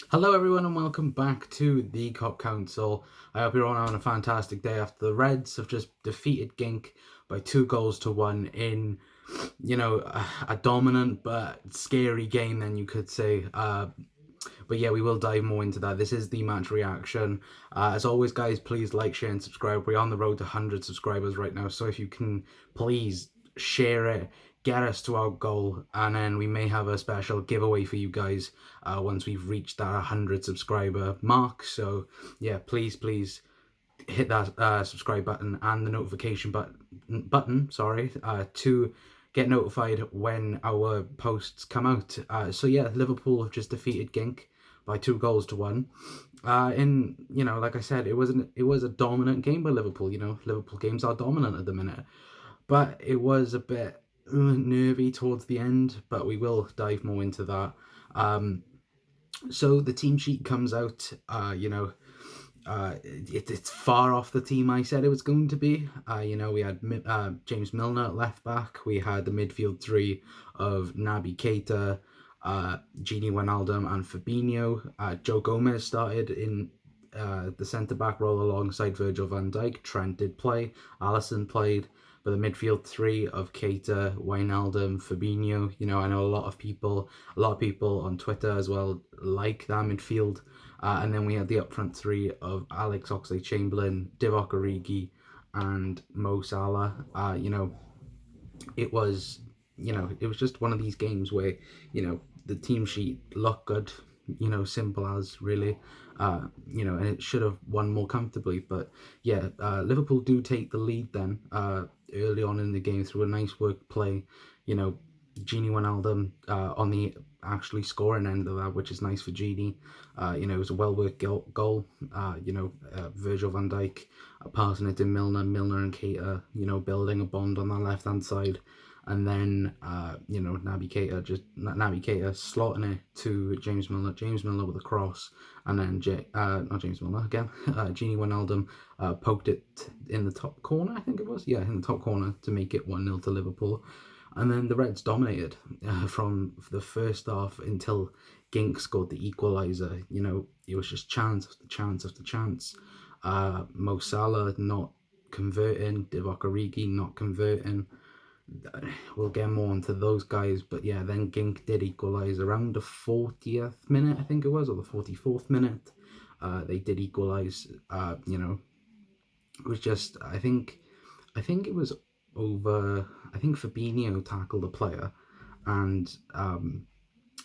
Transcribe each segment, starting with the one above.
Hello, everyone, and welcome back to the Cop Council. I hope you're all having a fantastic day after the Reds have just defeated Genk by 2 goals to 1 in, a dominant but scary game, then you could say. But yeah, we will dive more into that. This is the match reaction. As always, guys, please like, share, and subscribe. We're on the road to 100 subscribers right now, so if you can please share it, get us to our goal, and then we may have a special giveaway for you guys once we've reached that 100 subscriber mark. So yeah, please hit that subscribe button and the notification button, to get notified when our posts come out. So yeah, Liverpool have just defeated Genk by 2 goals to 1. In like I said, it was a dominant game by Liverpool. Liverpool games are dominant at the minute, but it was a bit nervy towards the end. But we will dive more into that. So the team sheet comes out. It's far off the team I said it was going to be. We had James Milner at left back. We had the midfield three of Naby Keita, Gini Wijnaldum, and Fabinho. Joe Gomez started in the centre back role alongside Virgil van Dijk. Trent did play. Alisson played. But the midfield three of Keita, Wijnaldum, Fabinho. I know a lot of people on Twitter as well like that midfield. And then we had the up front three of Alex Oxlade-Chamberlain, Divock Origi, and Mo Salah. It was, it was just one of these games where, the team sheet looked good, simple as really, and it should have won more comfortably. But yeah, Liverpool do take the lead then early on in the game through a nice work play. Gini Wijnaldum on the actually scoring end of that, which is nice for Gini. It was a well worked goal. Virgil van Dijk passing it to Milner and Keita, building a bond on that left hand side. And then, Naby Keita slotting it to James Milner with a cross. And then, not James Milner again, Gini Wijnaldum poked it in the top corner, I think it was. Yeah, in the top corner to make it 1-0 to Liverpool. And then the Reds dominated from the first half until Gink scored the equaliser. It was just chance after chance after chance. Mo Salah not converting, Divock Origi not converting. We'll get more into those guys, but yeah, then Gink did equalise around the 40th minute, I think it was, or the 44th minute. They did equalise. It was just, I think it was over. I think Fabinho tackled a player, and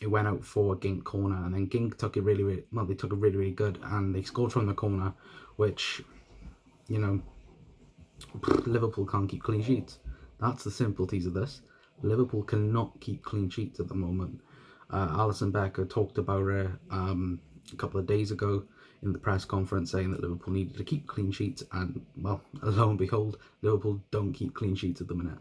it went out for a Gink corner, and then Gink took it really, really well. They took it really, really good, and they scored from the corner, which, you know, Liverpool can't keep clean sheets. That's the similarities of this. Liverpool cannot keep clean sheets at the moment. Alisson Becker talked about it a couple of days ago in the press conference, saying that Liverpool needed to keep clean sheets, and well, lo and behold, Liverpool don't keep clean sheets at the minute.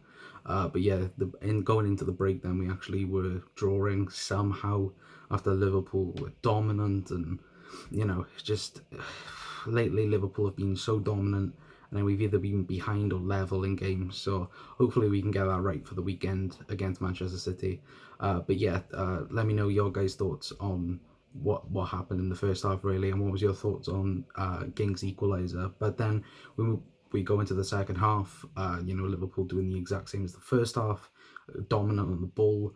But yeah, in going into the break, then we actually were drawing somehow after Liverpool were dominant, and just lately Liverpool have been so dominant, and then we've either been behind or level in games. So hopefully we can get that right for the weekend against Manchester City. But yeah, let me know your guys' thoughts on what happened in the first half, really, and what was your thoughts on Gink's equaliser. But then when we go into the second half, Liverpool doing the exact same as the first half, dominant on the ball.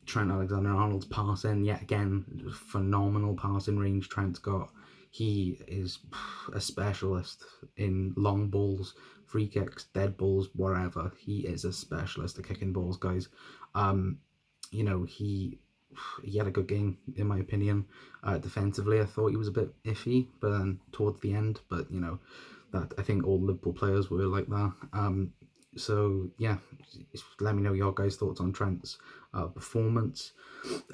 Trent Alexander-Arnold's passing, yet again, phenomenal passing range Trent's got. He is a specialist in long balls, free kicks, dead balls, wherever. He is a specialist at kicking balls, guys. He had a good game, in my opinion. Defensively, I thought he was a bit iffy, but then towards the end, but that I think all Liverpool players were like that. So yeah, let me know your guys' thoughts on Trent's performance.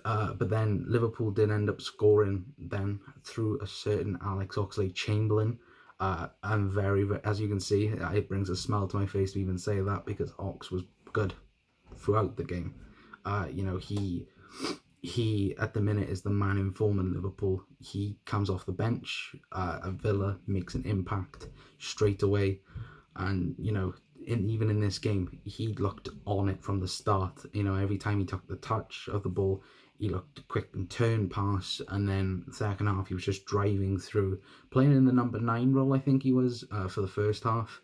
But then Liverpool did end up scoring then through a certain Alex Oxlade-Chamberlain. I'm very, as you can see, it brings a smile to my face to even say that, because Ox was good throughout the game. He at the minute is the man in form in Liverpool. He comes off the bench at Villa, makes an impact straight away, and even in this game, he looked on it from the start. Every time he took the touch of the ball, he looked quick and turn pass, and then the second half he was just driving through, playing in the number 9 role, I think he was, for the first half.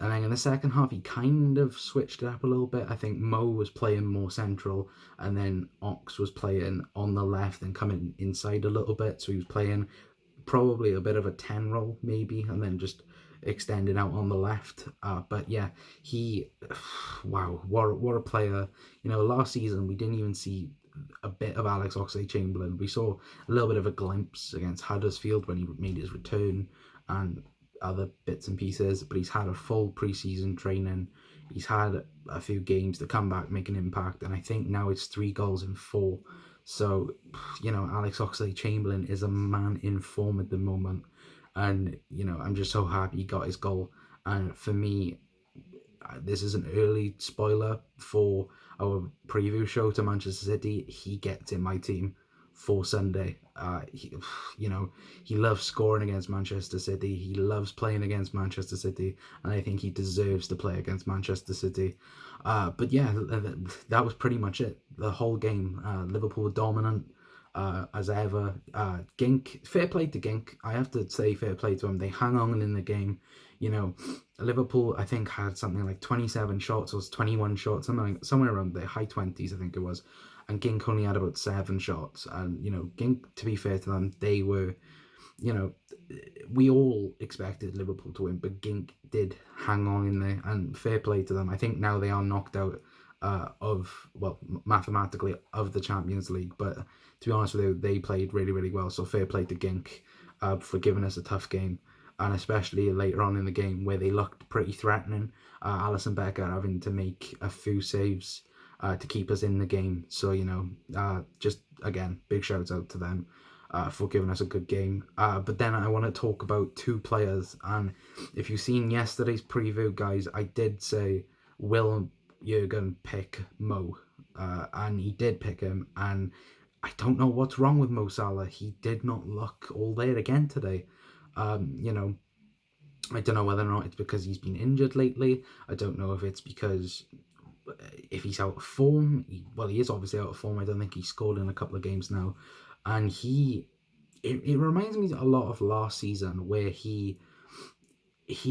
And then in the second half, he kind of switched it up a little bit. I think Mo was playing more central, and then Ox was playing on the left and coming inside a little bit. So he was playing probably a bit of a 10 role, maybe, and then just extending out on the left. But yeah, he, wow, what a player. You know, last season, we didn't even see a bit of Alex Oxlade-Chamberlain. We saw a little bit of a glimpse against Huddersfield when he made his return, and other bits and pieces, but he's had a full preseason training. He's had a few games to come back, make an impact, and I think now it's 3 goals in 4. So, you know, Alex Oxlade-Chamberlain is a man in form at the moment, and you know, I'm just so happy he got his goal. And for me, this is an early spoiler for our preview show to Manchester City. He gets in my team for Sunday. You know, he loves scoring against Manchester City. He loves playing against Manchester City, and I think he deserves to play against Manchester City. But yeah, that was pretty much it. The whole game, Liverpool were dominant as ever. Genk, fair play to Genk. I have to say fair play to them. They hung on in the game. You know, Liverpool, I think, had something like 27 shots or 21 shots, somewhere around the high 20s, I think it was. And Genk only had about 7 shots. And, you know, Genk, to be fair to them, they were, you know, we all expected Liverpool to win, but Genk did hang on in there, and fair play to them. I think now they are knocked out mathematically, of the Champions League, but to be honest with you, they played really, really well, so fair play to Genk for giving us a tough game, and especially later on in the game where they looked pretty threatening. Alisson Becker having to make a few saves to keep us in the game, so, you know, just, again, big shout out to them for giving us a good game. But then I want to talk about 2 players, and if you've seen yesterday's preview, guys, I did say, will Jurgen pick Mo? And he did pick him, and I don't know what's wrong with Mo Salah. He did not look all there again today. You know, I don't know whether or not it's because he's been injured lately. I don't know if it's because if he's out of form. He is obviously out of form. I don't think he scored in a couple of games now. And it reminds me a lot of last season where he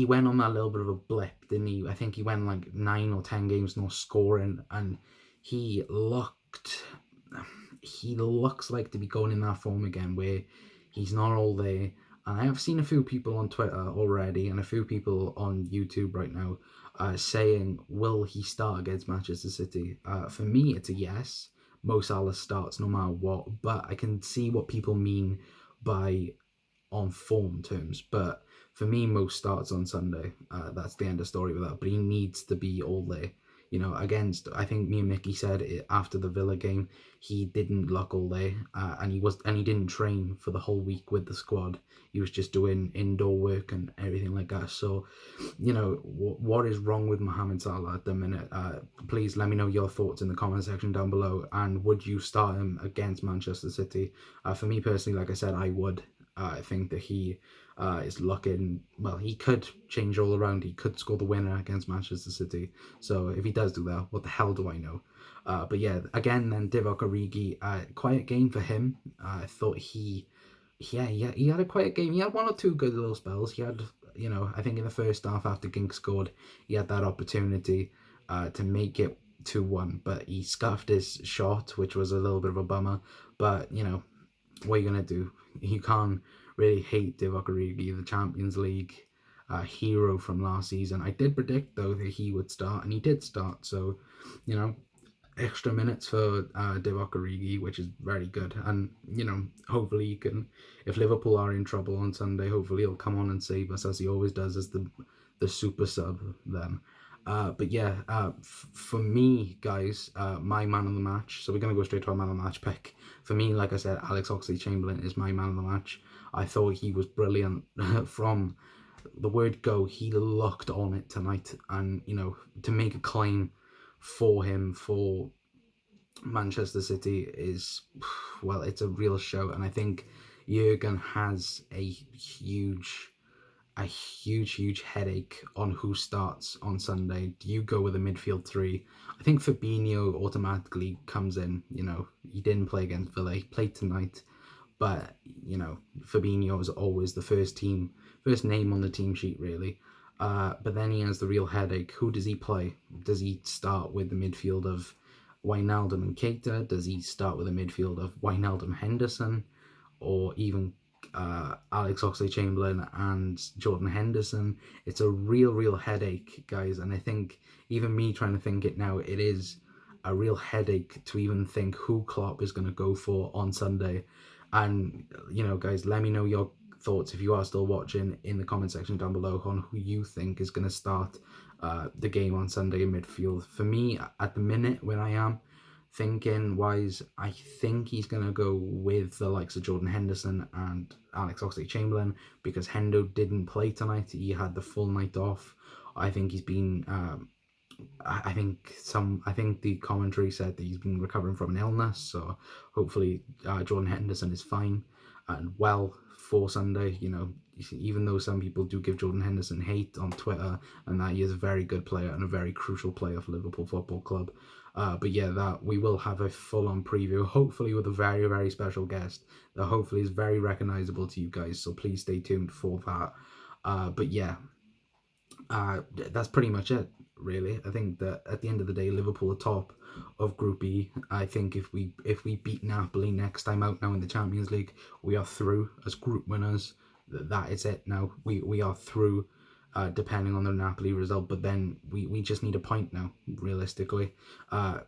went on that little bit of a blip, didn't he? I think he went like 9 or 10 games not scoring, and he looks like to be going in that form again where he's not all there. And I have seen a few people on Twitter already and a few people on YouTube right now saying, will he start against Manchester City? For me, it's a yes. Mo Salah starts no matter what, but I can see what people mean by on form terms. But for me, Mo starts on Sunday. That's the end of story with that. But he needs to be all there. You know, against, I think me and Mickey said it after the Villa game, he didn't look all there, and he didn't train for the whole week with the squad. He was just doing indoor work and everything like that. So, you know, what is wrong with Mohamed Salah at the minute? Please let me know your thoughts in the comment section down below. And would you start him against Manchester City? For me personally, like I said, I would. I think that he is looking, well, he could change all around. He could score the winner against Manchester City. So if he does do that, what the hell do I know? But yeah, again, then Divock Origi, quiet game for him. I thought he had a quiet game. He had 1 or 2 good little spells. He had, you know, I think in the first half after Genk scored, he had that opportunity to make it 2-1, but he scuffed his shot, which was a little bit of a bummer. But, you know, what are you going to do? You can't really hate Divock Origi, the Champions League hero from last season. I did predict, though, that he would start, and he did start. So, you know, extra minutes for Divock Origi, which is very good. And, you know, hopefully he can, if Liverpool are in trouble on Sunday, hopefully he'll come on and save us, as he always does, as the super sub then. But yeah, for me, guys, my man of the match. So we're going to go straight to our man of the match pick. For me, like I said, Alex Oxlade-Chamberlain is my man of the match. I thought he was brilliant from the word go. He looked on it tonight. And, you know, to make a claim for him, for Manchester City is, well, it's a real show. And I think Jurgen has a huge a huge headache on who starts on Sunday. Do you go with a midfield three? I think Fabinho automatically comes in. He didn't play against Villa. He played tonight, but Fabinho is always the first name on the team sheet, really. But then he has the real headache. Who does he play? Does he start with the midfield of Wijnaldum and Keita? Does he start with a midfield of Wijnaldum, Henderson, or even Alex Oxlade-Chamberlain and Jordan Henderson? It's a real headache, guys. And I think even me trying to think it now, it is a real headache to even think who Klopp is going to go for on Sunday. And, guys, let me know your thoughts, if you are still watching, in the comment section down below on who you think is going to start the game on Sunday in midfield. For me, at the minute, when I am thinking wise, I think he's going to go with the likes of Jordan Henderson and Alex Oxlade-Chamberlain, because Hendo didn't play tonight. He had the full night off. I think he's been I think the commentary said that he's been recovering from an illness, so hopefully Jordan Henderson is fine and well for Sunday. Even though some people do give Jordan Henderson hate on Twitter, and that he is a very good player and a very crucial player for Liverpool Football Club. But yeah, that we will have a full-on preview, hopefully with a very special guest that hopefully is very recognizable to you guys. So please stay tuned for that. But yeah, that's pretty much it, really. I think that at the end of the day, Liverpool are top of Group E. I think if we beat Napoli next time out now in the Champions League, we are through as group winners. That is it now. We are through, depending on the Napoli result. But then we just need a point now, realistically. I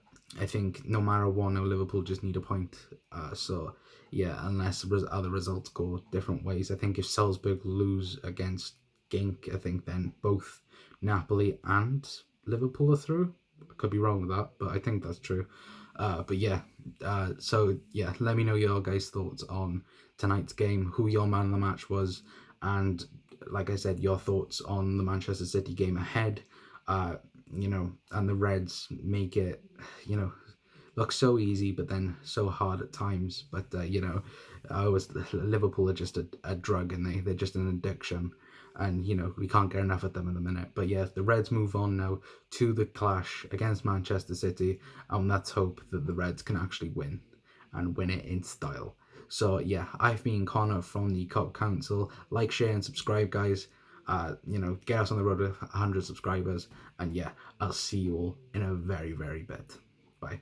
think no matter what, now Liverpool just need a point. So yeah, unless other results go different ways. I think if Salzburg lose against Genk, I think then both Napoli and Liverpool are through. I could be wrong with that, but I think that's true. But yeah, so yeah, let me know your guys' thoughts on tonight's game, who your man of the match was, and like I said, your thoughts on the Manchester City game ahead. And the Reds make it, look so easy, but then so hard at times. But Liverpool are just a drug, and they're just an addiction, and we can't get enough of them in the minute. But yeah, the Reds move on now to the clash against Manchester City, and let's hope that the Reds can actually win, and win it in style. So yeah, I've been Connor from the Cop Council. Like, share, and subscribe, guys. Get us on the road to 100 subscribers, and yeah, I'll see you all in a very bit. Bye.